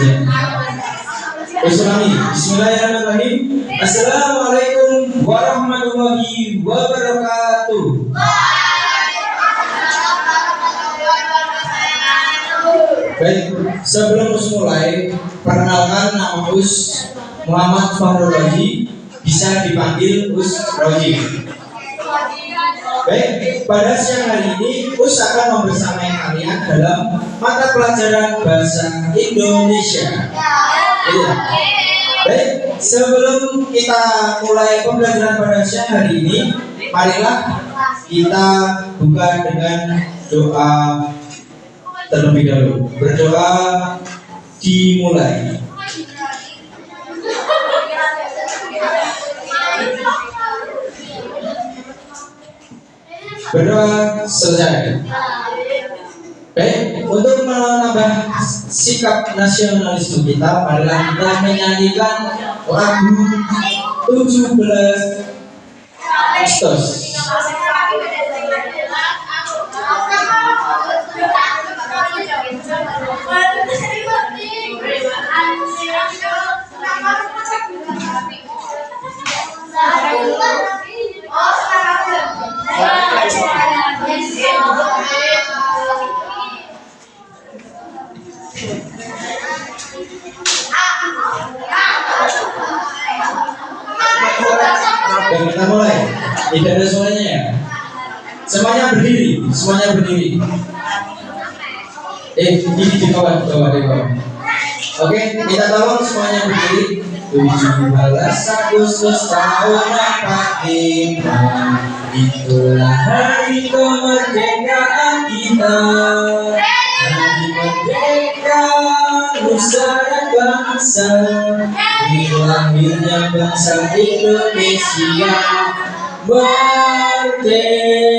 Bismillahirrahmanirrahim. Assalamualaikum warahmatullahi wabarakatuh. Baik, sebelum mulai, perkenalkan nama Us Muhammad Fahrul Roji, bisa dipanggil Us Roji. Baik, pada siang hari ini Us akan membersamai kalian dalam mata pelajaran bahasa Indonesia. Ya. Baik, sebelum kita mulai pembelajaran pada siang hari ini, marilah kita buka dengan doa terlebih dahulu. Berdoa dimulai. Berdoa selesai. Baik, untuk menambah sikap nasionalisme kita, marilah kita menyanyikan lagu 17 Agustus. Dan kita mulai. Tidak ada suaranya ya. Semuanya berdiri, semuanya berdiri. Ini di bawah, di bawah. Oke, kita tolong semuanya berdiri. 17 Agustus tahun 45, itulah hari kemerdekaan kita. Hari merdeka nusa dan bangsa, lahirnya bangsa Indonesia. Merdeka,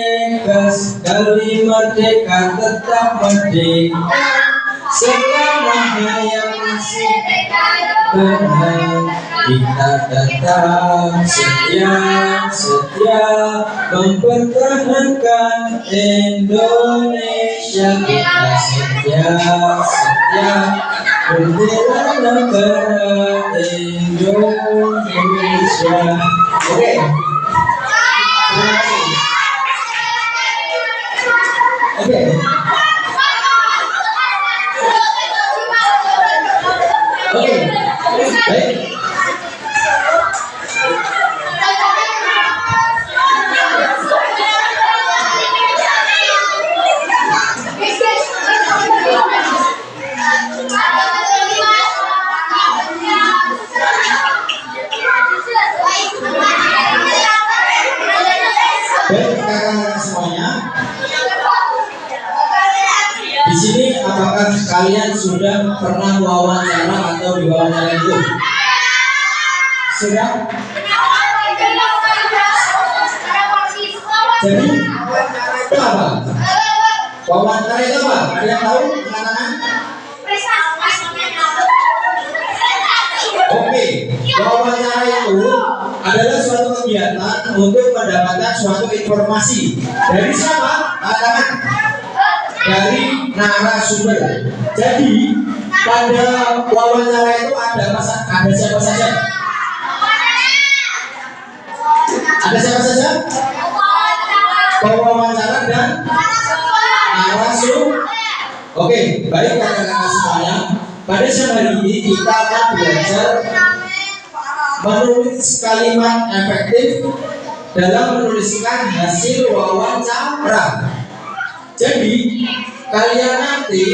sekali merdeka tetap merdeka, selama hayat masih benar. Kita tetap setia mempertahankan Indonesia. Kita setia membela negara Indonesia. Oke. Oke. Oke. Baik. Di sini apakah kalian sudah pernah wawancara atau diwawancara itu? Sudah? Jadi itu apa? Wawancara itu apa? Ada yang tahu? Oke, wawancara itu adalah suatu kegiatan untuk mendapatkan suatu informasi dari siapa? Katakan dari narasumber. Jadi pada wawancara itu ada siapa saja? Ada siapa saja? Pewawancara dan narasumber. Oke, baik kakak-kakak semuanya. Pada siang hari ini kita akan belajar menulis kalimat efektif dalam menuliskan hasil wawancara. Jadi kalian nanti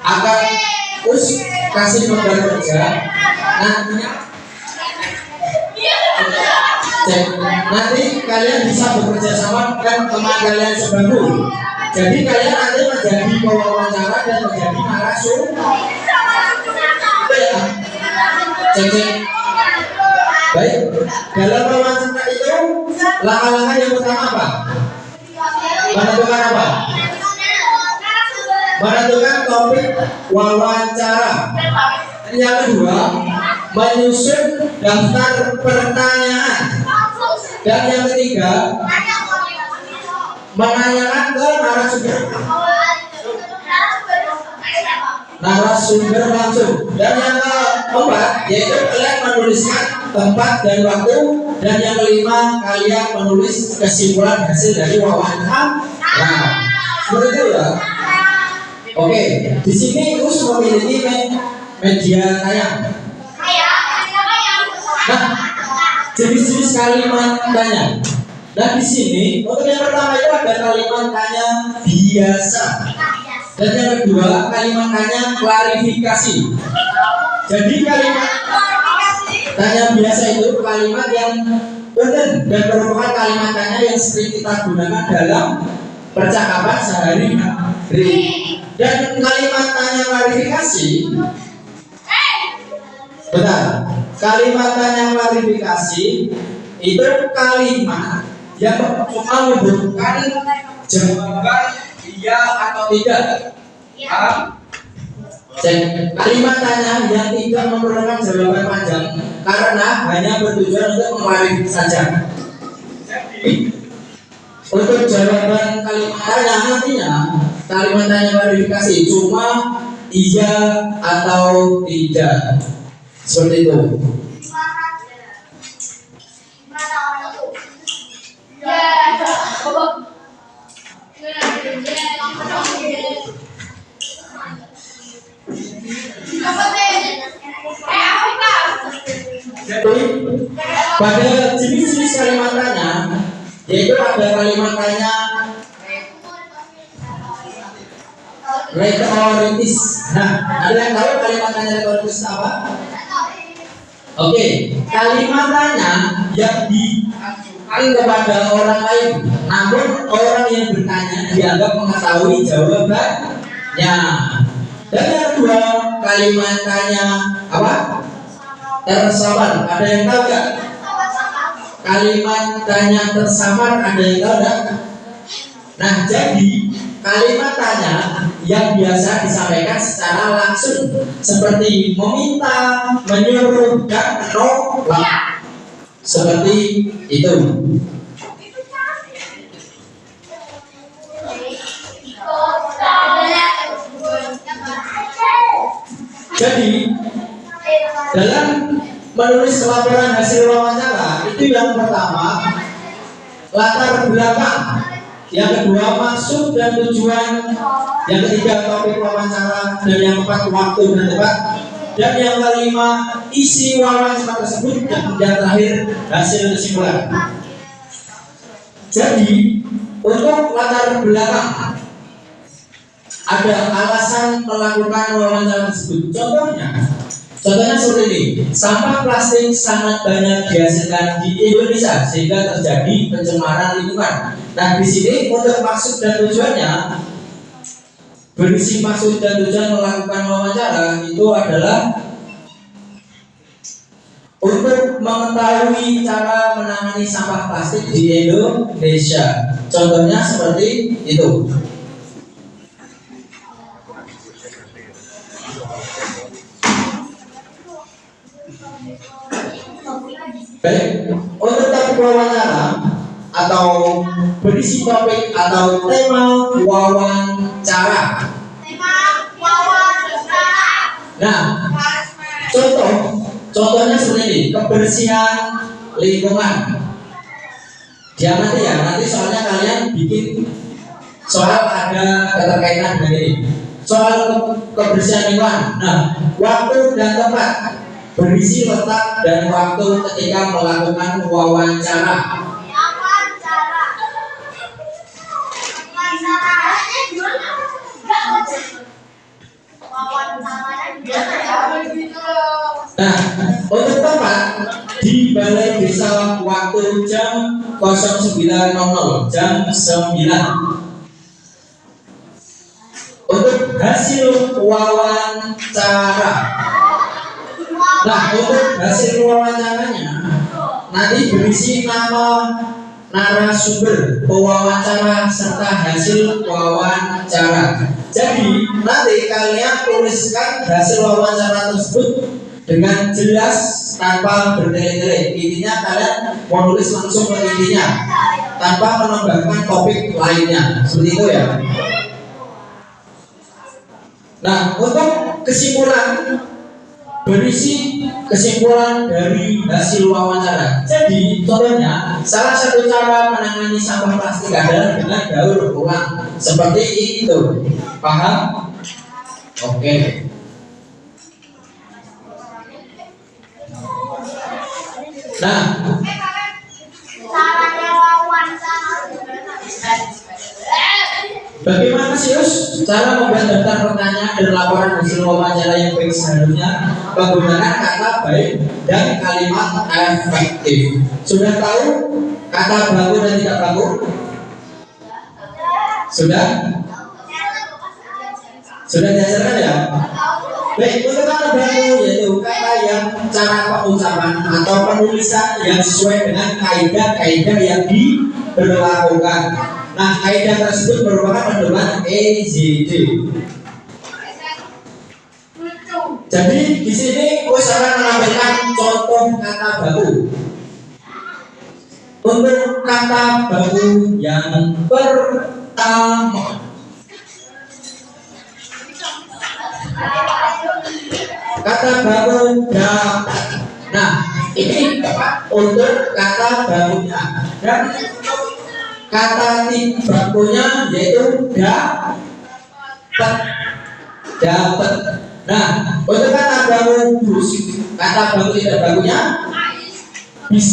akan kasih nomor kerja. Nanti kalian bisa bekerja sama dengan teman kalian sebangku. Jadi kalian nanti menjadi pewawancara dan menjadi narasumber. Baik, dalam wawancara itu langkah-langkah yang pertama apa? Menentukan apa? Menentukan topik wawancara. Yang kedua, menyusun daftar pertanyaan. Dan yang ketiga, menanyakan ke narasumber. narasumber langsung. Dan yang keempat yaitu kalian menuliskan tempat dan waktu, dan yang kelima kalian menulis kesimpulan hasil dari wawancara. Nah, seperti itu ya. Oke, di sini Us memiliki media tayang. Nah, jenis-jenis kalimat tanya. Dan di sini untuk yang pertama itu ada kalimat tanya biasa. Dan yang kedua kalimat tanya klarifikasi. Jadi kalimat tanya biasa itu kalimat yang umum dan merupakan kalimat tanya yang sering kita gunakan dalam percakapan sehari-hari. Dan kalimat tanya klarifikasi, benar. Kalimat tanya klarifikasi itu kalimat yang cuma membutuhkan jawaban iya atau tidak. Kalimat tanya yang tidak memerlukan jawaban panjang karena hanya bertujuan untuk mengklarifikasi saja. Jadi, untuk jawaban kalimat tanya nantinya kalimat tanya klarifikasi cuma iya atau tidak. Seperti itu. Jadi pada jenis-jenis kalimat tanya yaitu ada kalimat tanya retoris. Nah, ada yang tahu kalimat tanya retoris apa? Oke, kalimat tanya yang diajukan kepada orang lain, namun orang yang bertanya dianggap mengetahui jawabannya. Dan yang kedua, kalimat tanya apa? Tersamar. Ada yang tahu nggak? Kalimat tanya tersamar, ada yang tahu nggak? Nah, jadi kalimat tanya yang biasa disampaikan secara langsung seperti meminta, menyuruh, dan menolak. Seperti itu. Jadi dalam menulis laporan hasil wawancara itu yang pertama latar belakang, yang kedua maksud dan tujuan, yang ketiga topik wawancara, dan yang keempat waktu dan tempat, dan yang kelima isi wawancara tersebut, dan yang terakhir hasil kesimpulan. Jadi untuk latar belakang ada alasan melakukan wawancara tersebut. Contohnya seperti ini. Sampah plastik sangat banyak dihasilkan di Indonesia sehingga terjadi pencemaran lingkungan. Nah, di sini untuk maksud dan tujuannya, berisi maksud dan tujuan melakukan wawancara itu adalah untuk mengetahui cara menangani sampah plastik di Indonesia. Contohnya seperti itu. Baik, untuk topik wawancara atau berisi topik atau tema wawancara. Nah, contohnya seperti ini, kebersihan lingkungan. Jangan nanti soalnya kalian bikin soal ada keterkaitan dengan ini. Soal kebersihan lingkungan. Nah, waktu dan tempat, berisi letak dan waktu ketika melakukan wawancara. Nah, untuk tempat di Balai Desa waktu jam 09.00 jam 9. Untuk hasil wawancara. Nah, untuk hasil wawancaranya nanti berisi nama narasumber pewawancara serta hasil wawancara. Jadi nanti kalian tuliskan hasil wawancara tersebut dengan jelas tanpa bertele-tele. Intinya kalian menulis langsung ke intinya tanpa menambahkan topik lainnya. Seperti itu ya. Nah, untuk kesimpulan, berisi kesimpulan dari hasil wawancara. Jadi, contohnya, salah satu cara menangani sampah plastik adalah dengan daur ulang. Seperti itu. Paham? Oke. Nah, bagaimana sih cara membuat daftar pertanyaan dan laporan hasil wawancara yang baik? Seharusnya menggunakan kata baik dan kalimat efektif. Sudah tahu kata baku dan tidak baku? Sudah? Sudah diajarkan ya? Baik, untuk kata baku yaitu kata yang cara pengucapan atau penulisan yang sesuai dengan kaidah-kaidah yang diberlakukan. Nah, kaidah tersebut merupakan pedoman EZD. Jadi di sini saya akan menampilkan contoh kata baku. Untuk kata baku yang pertama, kata baku dapat. Nah, ini untuk kata bakunya. Dan kata bakunya yaitu dapat. Nah, untuk kata baku bus, kata baku tidak bakunya bis.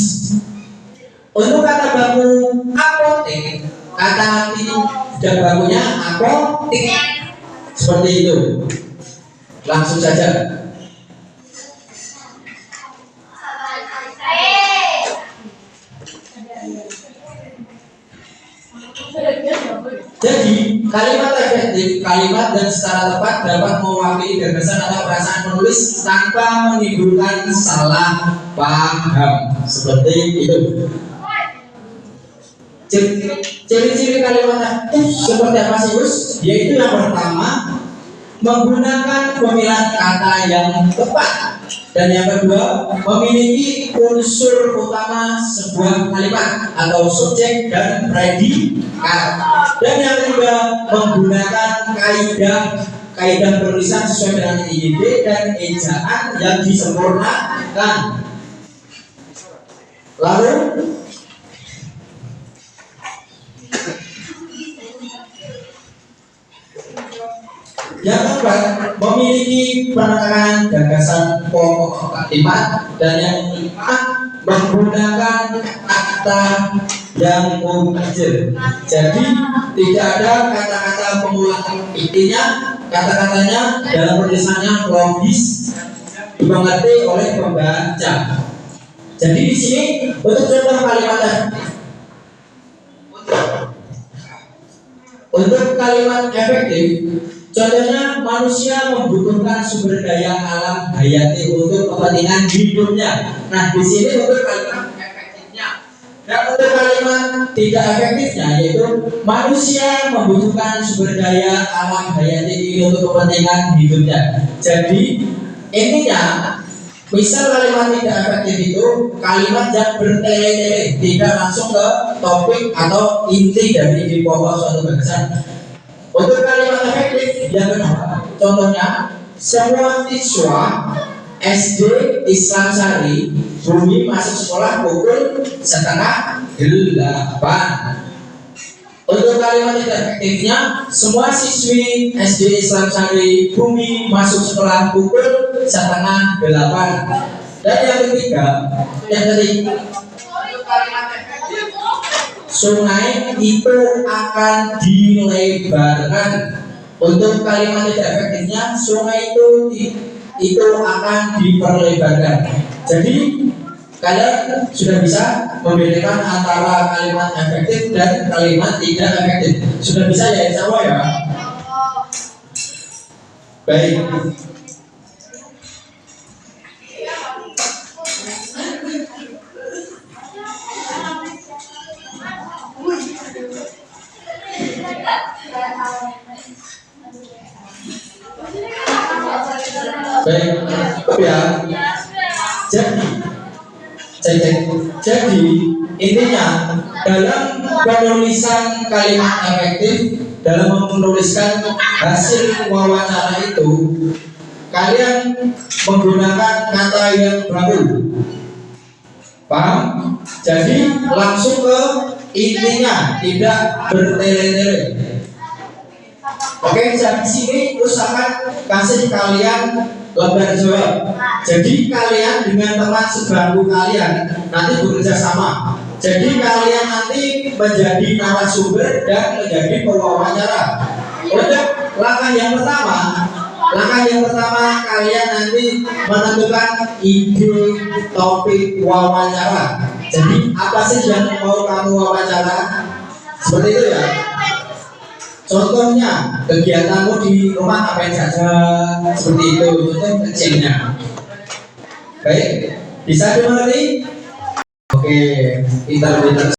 Untuk kata baku apotek, kata tidak bakunya apotik. Seperti itu. Langsung saja. Jadi, kalimat efektif, kalimat dan secara tepat dapat mewakili gagasan atau perasaan penulis tanpa menimbulkan salah paham. Seperti itu. Ciri-ciri kalimat efektif seperti apa sih, Gus? Yaitu yang pertama, menggunakan pemilihan kata yang tepat. Dan yang kedua, memiliki unsur utama sebuah kalimat atau subjek dan predikat. Dan yang ketiga, menggunakan kaidah penulisan sesuai dengan IID dan ejaan yang disempurnakan. Lalu yang keempat, memiliki penekanan gagasan pokok kalimat. Dan yang kelima, menggunakan kata yang mubazir. Jadi tidak ada kata-kata pengulang. Intinya kata-katanya dalam penulisannya logis, dimengerti oleh pembaca. Jadi di sini untuk contoh kalimat untuk kalimat efektif, contohnya, manusia membutuhkan sumber daya alam hayati untuk kepentingan hidupnya. Nah, di sini untuk kalimat efektifnya. Dan untuk kalimat tidak efektifnya yaitu manusia membutuhkan sumber daya alam hayati ini untuk kepentingan hidupnya. Jadi intinya, misal kalimat tidak efektif itu kalimat yang bertele-tele, tidak langsung ke topik atau inti dari di pokok suatu gagasan. Untuk kalimat efektif yang kedua, contohnya, semua siswa SD Islam Sari Bumi masuk sekolah pukul 7:30. Untuk kalimat tidak efektifnya, semua siswi SD Islam Sari Bumi masuk sekolah pukul 7:30. Dan yang ketiga, untuk kalimat efektif, sungai itu akan dilebarkan. Untuk kalimat tidak efektifnya, sungai itu akan diperlebarkan. Jadi kalian sudah bisa membedakan antara kalimat efektif dan kalimat tidak efektif. Sudah bisa ya, insya Allah ya. Baik. Baik, ya. Jadi intinya dalam penulisan kalimat efektif dalam menuliskan hasil wawancara itu kalian menggunakan kata yang baru. Paham? Jadi langsung ke intinya, tidak bertele-tele. Oke, di sini terus akan kasih kalian lembar jawab. Jadi kalian dengan teman sebangku kalian nanti bekerja sama. Jadi kalian nanti menjadi narasumber dan menjadi pewawancara. Untuk langkah yang pertama kalian nanti menentukan ide topik wawancara. Jadi apa sih yang mau kamu wawancara? Seperti itu ya. Contohnya kegiatanmu di rumah ngapain saja, seperti itu contoh kecilnya. Baik, bisa dimengerti? Oke, pintar-pintar.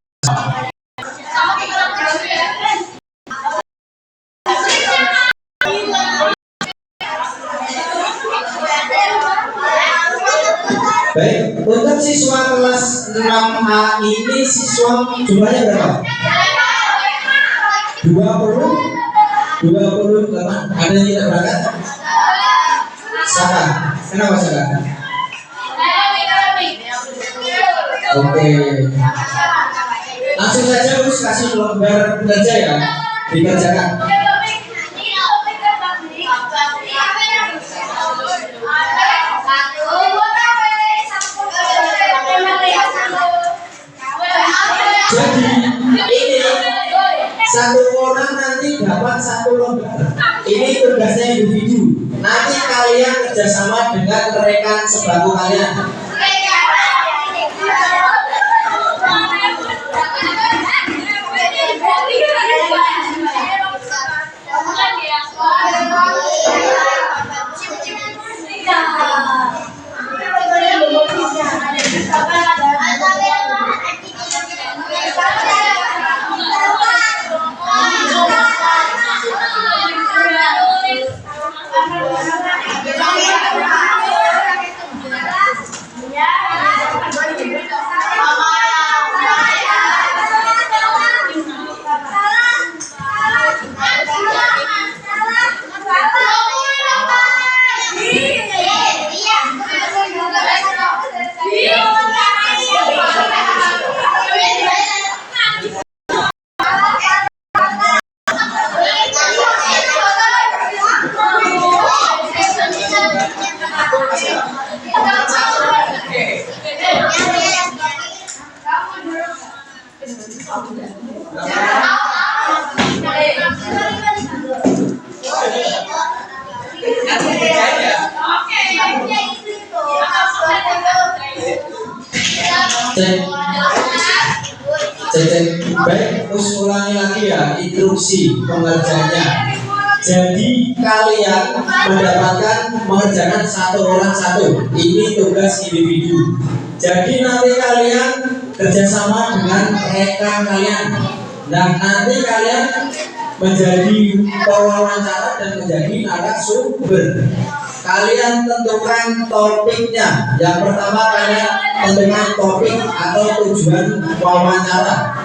Baik, untuk siswa kelas 6A ini siswa jumlahnya berapa? 28. Ada yang tidak berangkat? Saka. Kenapa Saka? Oke. Langsung saja Gus kasih lembar kerja ya, dikerjakan. Jadi ini satu orang nanti dapat satu lembar. Ini tugasnya individu. Nanti kalian kerjasama dengan rekan sebangku kalian. Baik, ulangi lagi ya instruksi pengerjaannya. Jadi kalian mengerjakan satu orang satu. Ini tugas individu. Jadi nanti kalian kerjasama dengan rekan kalian. Nah nanti kalian menjadi pewawancara dan menjadi narasumber. Kalian tentukan topiknya. Yang pertama kalian tentukan topik atau tujuan wawancara.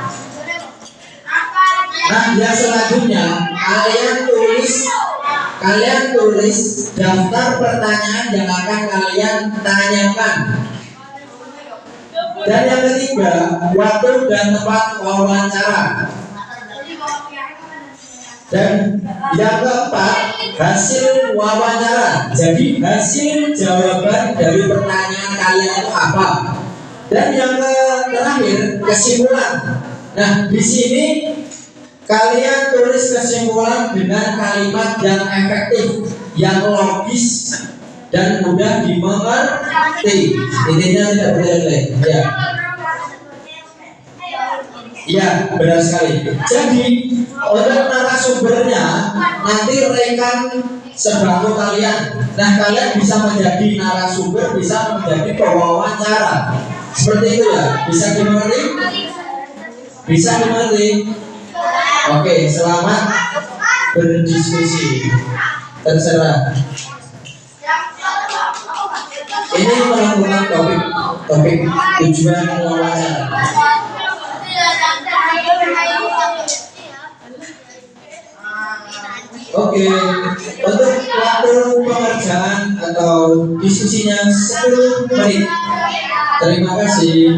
Nah, yang selanjutnya kalian tulis daftar pertanyaan yang akan kalian tanyakan. Dan yang ketiga, waktu dan tempat wawancara. Dan yang keempat, hasil wawancara. Jadi hasil jawaban dari pertanyaan kalian itu apa? Dan yang terakhir, kesimpulan. Nah, di sini kalian tulis kesimpulan dengan kalimat yang efektif, yang logis dan mudah dimengerti. Intinya tidak bertele-tele. Ya. Iya, benar sekali. Jadi untuk narasumbernya nanti rekan sebangku kalian. Nah, kalian bisa menjadi narasumber, bisa menjadi pewawancara. Seperti itu ya. Bisa dimengerti? Bisa dimengerti? Oke, selamat berdiskusi. Terserah. Ini menentukan topik tujuan wawancara. Oke, untuk waktu pengerjaan atau diskusinya 10 menit. Terima kasih.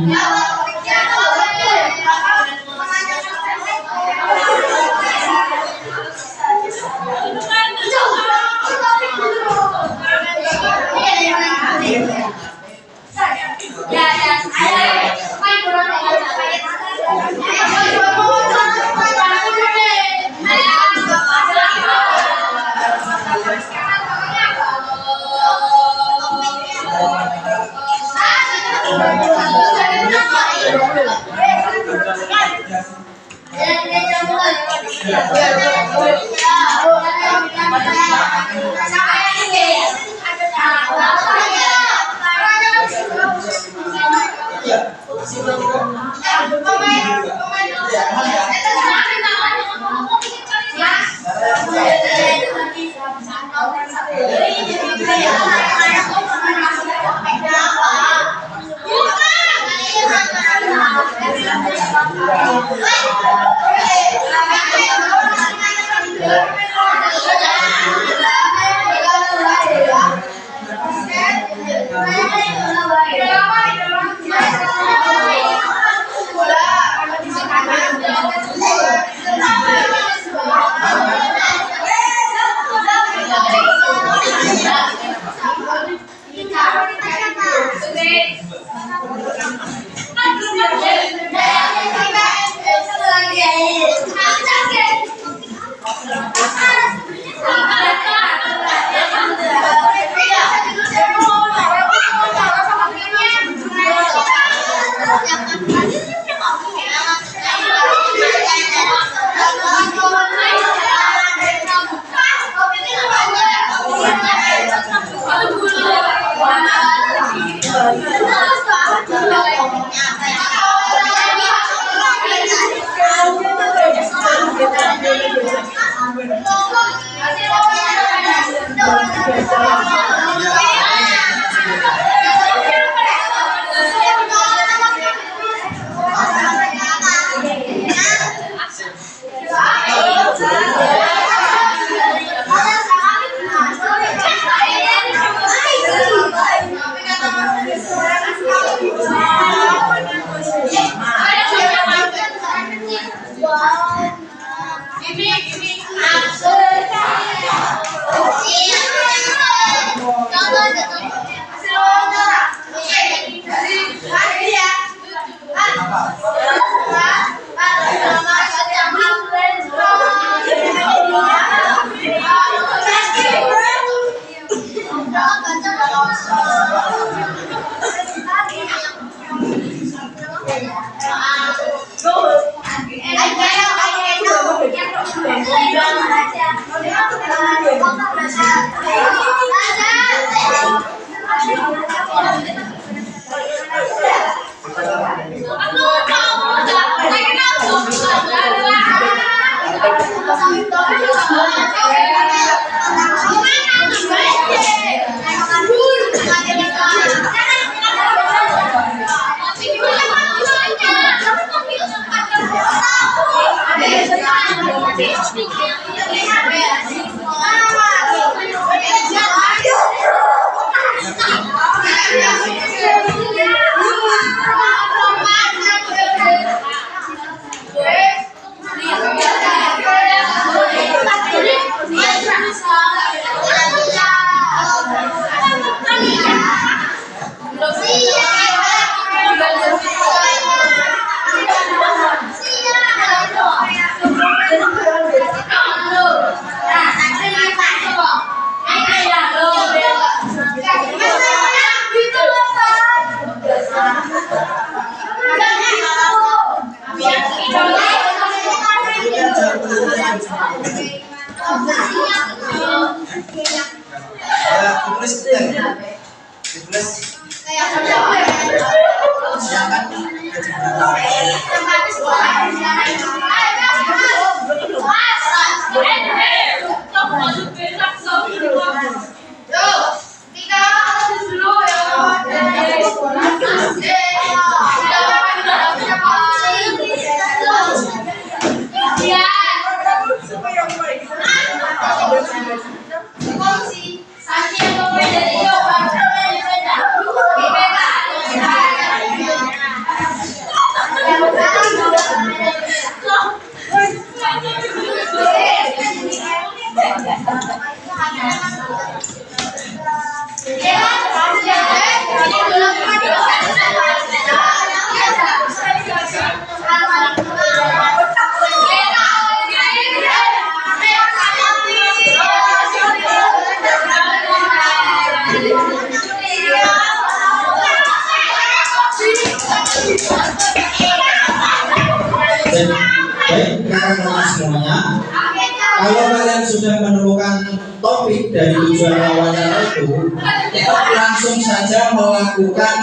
Kalau kalian sudah menemukan topik dari tujuan wawancara itu, kita langsung saja melakukan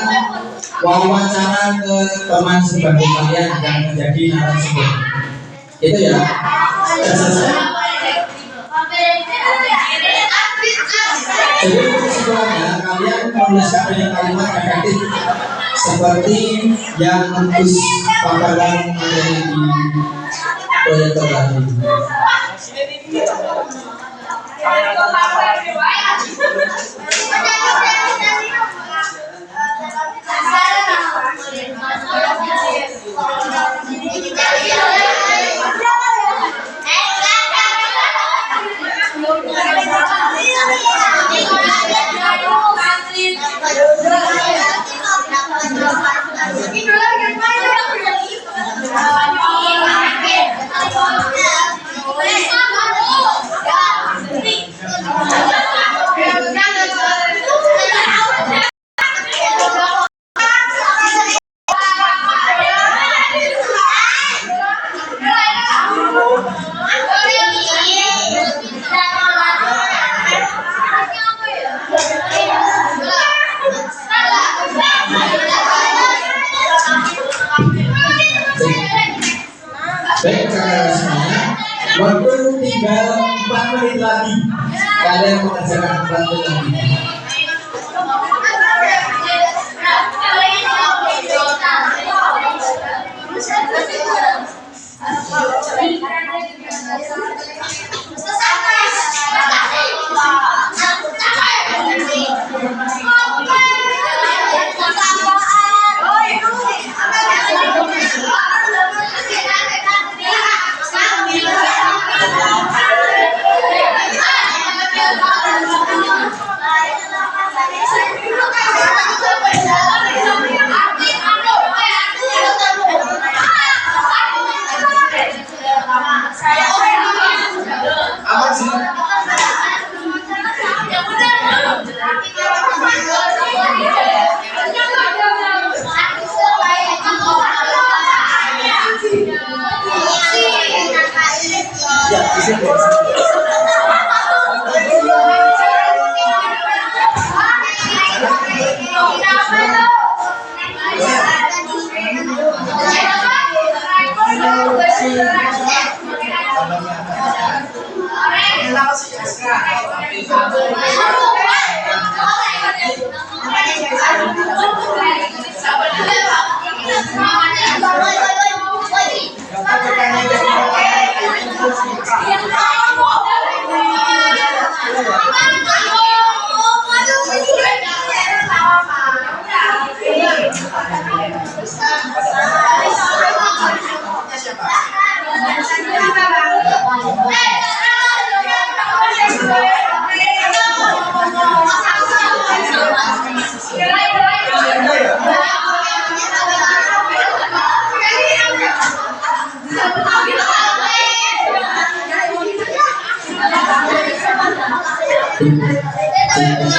wawancara ke teman sebangku kalian yang menjadi narasumber. Itu ya. Sudah selesai. Jadi kesimpulannya kalian menuliskan dengan kalimat efektif seperti yang Gus paparkan di proyektor tadi. Baik kakak semuanya, waktu tinggal 4 menit lagi. Kalian mengerjakan 4 menit lagi.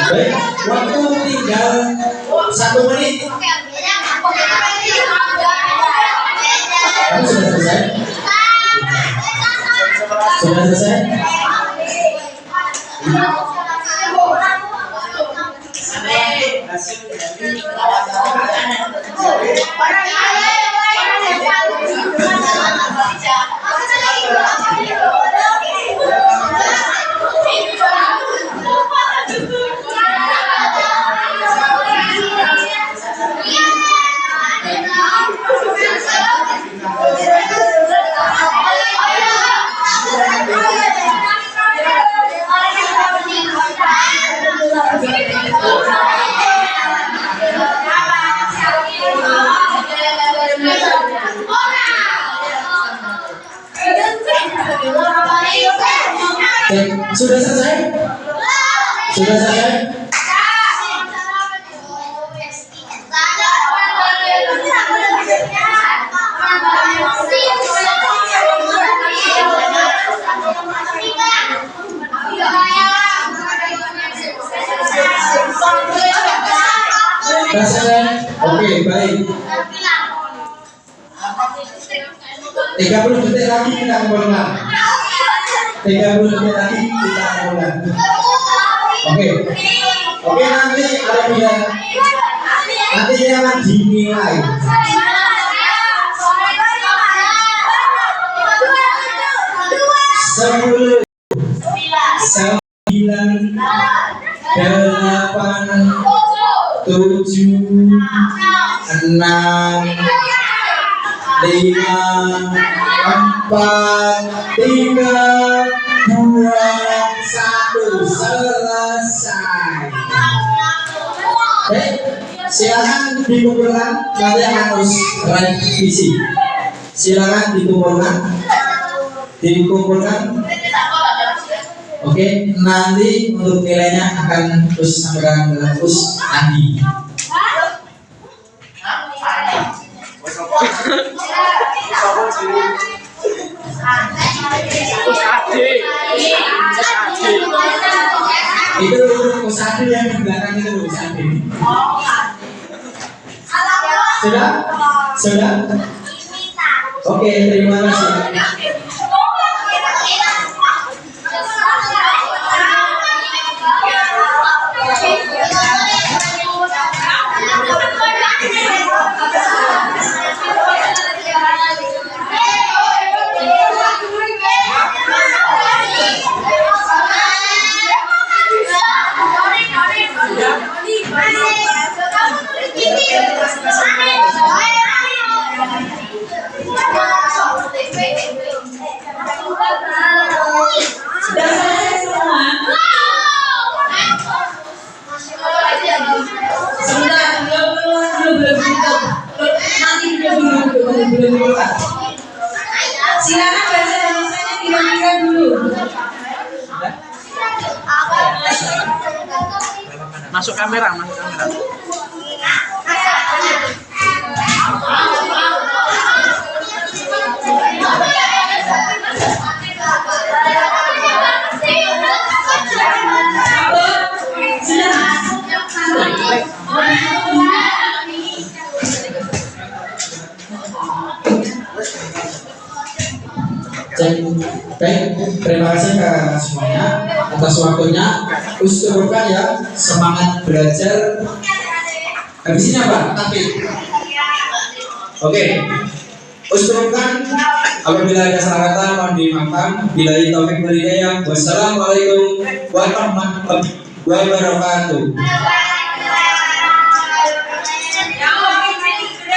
Baik, waktu tinggal 1 menit. Kamu sudah selesai? Sudah selesai? Sudah selesai? Sudah selesai? Oke, baik. 30 detik lagi kita kembali. 30 menit lagi kita mulai. Oke. Oke, nanti ada dia. Nanti dia akan dinilai. Sepuluh, 9, 8, 7, 6, 5, 4, 3, 2, 1, selesai. Baik, silakan dikumpulkan. Nanti akan terus revisi. Silakan dikumpulkan. Oke, nanti untuk nilainya akan terus sampaikan ke Gus Andi. Itu Gus Andi yang di belakang itu Gus Andi. Sudah? Sudah? Oke, terima kasih. Sudah selesai semua? Sebentar, belum tutup. Nanti belum. Silakan bahasa Indonesia-nya kira-kira dulu. Masuk kamera. Baik, terima kasih kakak semuanya atas waktunya. Usulkan ya, semangat belajar. Habis ini apa? Tapi oke. Usulkan apabila ada salah kata mohon dimaafkan. Bila taufik wal hidayah. Wassalamualaikum warahmatullahi wabarakatuh.